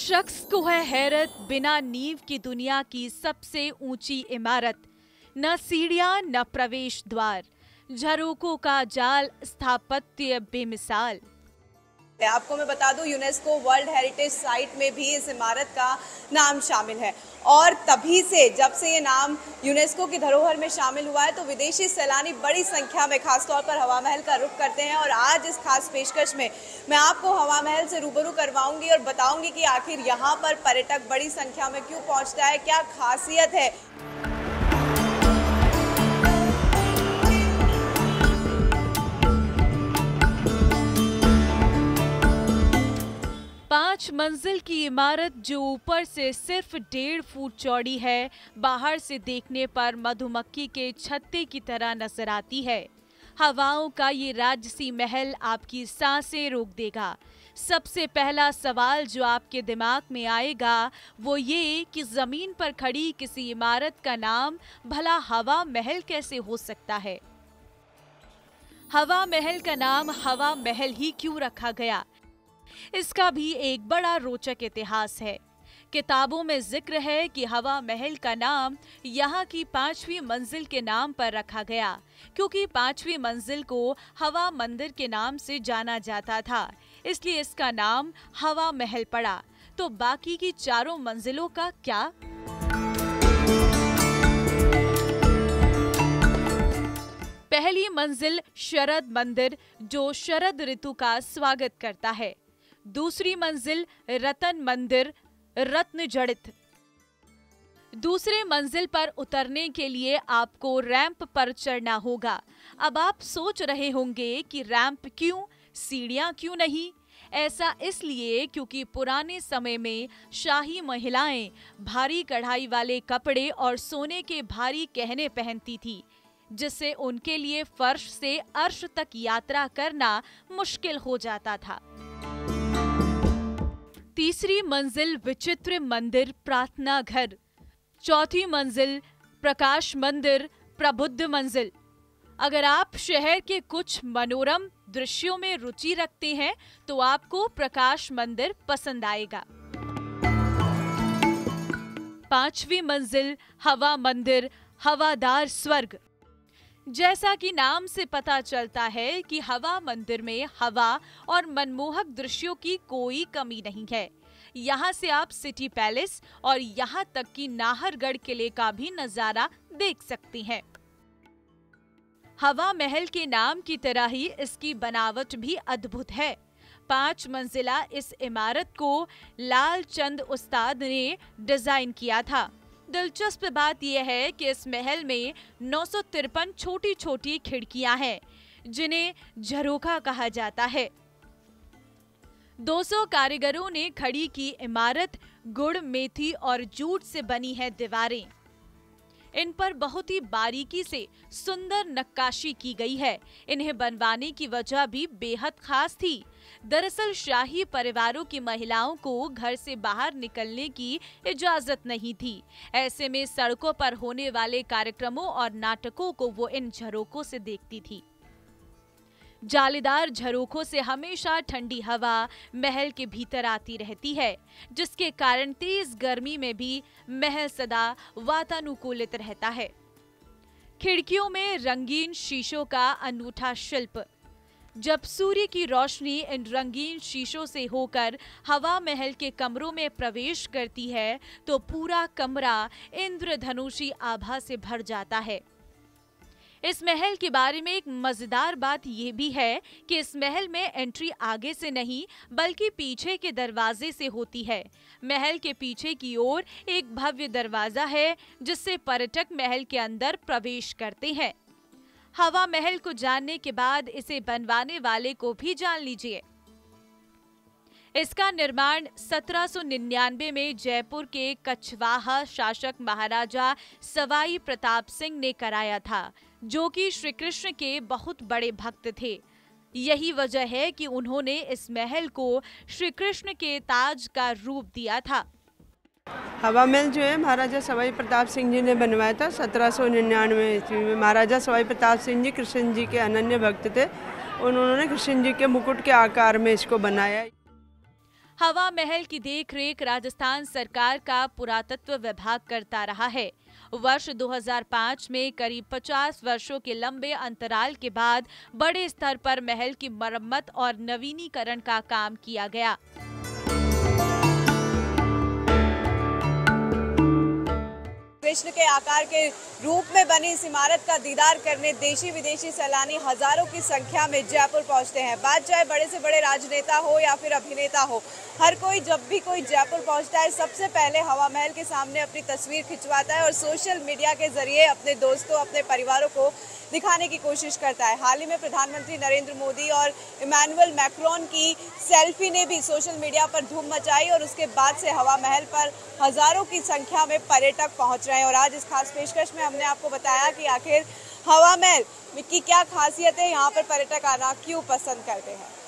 शख्स को है हैरत, बिना नींव की दुनिया की सबसे ऊंची इमारत। न सीढ़ियां न प्रवेश द्वार, झरोकों का जाल, स्थापत्य बेमिसाल। आपको मैं बता दूं, यूनेस्को वर्ल्ड हेरिटेज साइट में भी इस इमारत का नाम शामिल है और तभी से जब से ये नाम यूनेस्को की धरोहर में शामिल हुआ है तो विदेशी सैलानी बड़ी संख्या में खासतौर पर हवा महल का रुख करते हैं। और आज इस खास पेशकश में मैं आपको हवा महल से रूबरू करवाऊंगी और बताऊंगी कि आखिर यहाँ पर पर्यटक बड़ी संख्या में क्यों पहुँचता है, क्या खासियत है। 5 मंजिल की इमारत जो ऊपर से सिर्फ 1.5 फुट चौड़ी है, बाहर से देखने पर मधुमक्खी के छत्ते की तरह नजर आती है। हवाओं का ये राजसी महल आपकी सांसें रोक देगा। सबसे पहला सवाल जो आपके दिमाग में आएगा वो ये कि जमीन पर खड़ी किसी इमारत का नाम भला हवा महल कैसे हो सकता है। हवा महल का नाम हवा महल ही क्यों रखा गया, इसका भी एक बड़ा रोचक इतिहास है। किताबों में जिक्र है कि हवा महल का नाम यहाँ की 5वीं मंजिल के नाम पर रखा गया, क्योंकि 5वीं मंजिल को हवा मंदिर के नाम से जाना जाता था, इसलिए इसका नाम हवा महल पड़ा। तो बाकी की 4 मंजिलों का क्या? पहली मंजिल शरद मंदिर जो शरद ऋतु का स्वागत करता है। दूसरी मंजिल रतन मंदिर, रत्न जड़ित। दूसरे मंजिल पर उतरने के लिए आपको रैंप पर चढ़ना होगा। अब आप सोच रहे होंगे कि रैंप क्यों, सीढ़ियां क्यों नहीं? ऐसा इसलिए क्योंकि पुराने समय में शाही महिलाएं भारी कढ़ाई वाले कपड़े और सोने के भारी गहने पहनती थी, जिससे उनके लिए फर्श से अर्श तक यात्रा करना मुश्किल हो जाता था। तीसरी मंजिल विचित्र मंदिर, प्रार्थना घर। चौथी मंजिल प्रकाश मंदिर, प्रबुद्ध मंजिल। अगर आप शहर के कुछ मनोरम दृश्यों में रुचि रखते हैं तो आपको प्रकाश मंदिर पसंद आएगा। 5वीं मंजिल हवा मंदिर, हवादार स्वर्ग। जैसा कि नाम से पता चलता है कि हवा मंदिर में हवा और मनमोहक दृश्यों की कोई कमी नहीं है। यहाँ से आप सिटी पैलेस और यहाँ तक कि नाहरगढ़ किले का भी नजारा देख सकती हैं। हवा महल के नाम की तरह ही इसकी बनावट भी अद्भुत है। 5 मंजिला इस इमारत को लाल चंद उस्ताद ने डिजाइन किया था। दिलचस्प बात यह है कि इस महल में 953 छोटी छोटी खिड़कियां हैं, जिन्हें झरोखा कहा जाता है। 200 कारीगरों ने खड़ी की इमारत गुड़, मेथी और जूट से बनी है दीवारें। इन पर बहुत ही बारीकी से सुंदर नक्काशी की गई है। इन्हें बनवाने की वजह भी बेहद खास थी। दरअसल शाही परिवारों की महिलाओं को घर से बाहर निकलने की इजाजत नहीं थी। ऐसे में सड़कों पर होने वाले कार्यक्रमों और नाटकों को वो इन झरोकों से देखती थी। जालीदार झरोखों से हमेशा ठंडी हवा महल के भीतर आती रहती है, जिसके कारण तेज गर्मी में भी महल सदा वातानुकूलित रहता है। खिड़कियों में रंगीन शीशों का अनूठा शिल्प। जब सूर्य की रोशनी इन रंगीन शीशों से होकर हवा महल के कमरों में प्रवेश करती है तो पूरा कमरा इंद्रधनुषी आभा से भर जाता है। इस महल के बारे में एक मजेदार बात यह भी है कि इस महल में एंट्री आगे से नहीं बल्कि पीछे के दरवाजे से होती है। महल के पीछे की ओर एक भव्य दरवाजा है जिससे पर्यटक महल के अंदर प्रवेश करते हैं। हवा महल को जानने के बाद इसे बनवाने वाले को भी जान लीजिए। इसका निर्माण 1799 में जयपुर के कछवाहा शासक महाराजा सवाई प्रताप सिंह ने कराया था, जो कि श्री कृष्ण के बहुत बड़े भक्त थे। यही वजह है कि उन्होंने इस महल को श्री कृष्ण के ताज का रूप दिया था। हवा महल जो है महाराजा सवाई प्रताप सिंह जी ने बनवाया था 1799 ईस्वी में। महाराजा सवाई प्रताप सिंह जी कृष्ण जी के अनन्य भक्त थे। उन्होंने कृष्ण जी के मुकुट के आकार में इसको बनाया। हवा महल की देखरेख राजस्थान सरकार का पुरातत्व विभाग करता रहा है। वर्ष 2005 में करीब 50 वर्षों के लंबे अंतराल के बाद बड़े स्तर पर महल की मरम्मत और नवीनीकरण का काम किया गया। कृष्ण के आकार के रूप में बनी इस इमारत का दीदार करने देशी विदेशी सैलानी हजारों की संख्या में जयपुर पहुंचते हैं। बात चाहे बड़े से बड़े राजनेता हो या फिर अभिनेता हो, हर कोई जब भी कोई जयपुर पहुंचता है सबसे पहले हवा महल के सामने अपनी तस्वीर खिंचवाता है और सोशल मीडिया के जरिए अपने दोस्तों, अपने परिवारों को दिखाने की कोशिश करता है। हाल ही में प्रधानमंत्री नरेंद्र मोदी और इमैनुअल मैक्रोन की सेल्फी ने भी सोशल मीडिया पर धूम मचाई और उसके बाद से हवा महल पर हजारों की संख्या में पर्यटक पहुंच रहे हैं। और आज इस खास पेशकश में हमने आपको बताया कि आखिर हवा महल की क्या खासियत है, यहाँ पर पर्यटक आना क्यों पसंद करते हैं।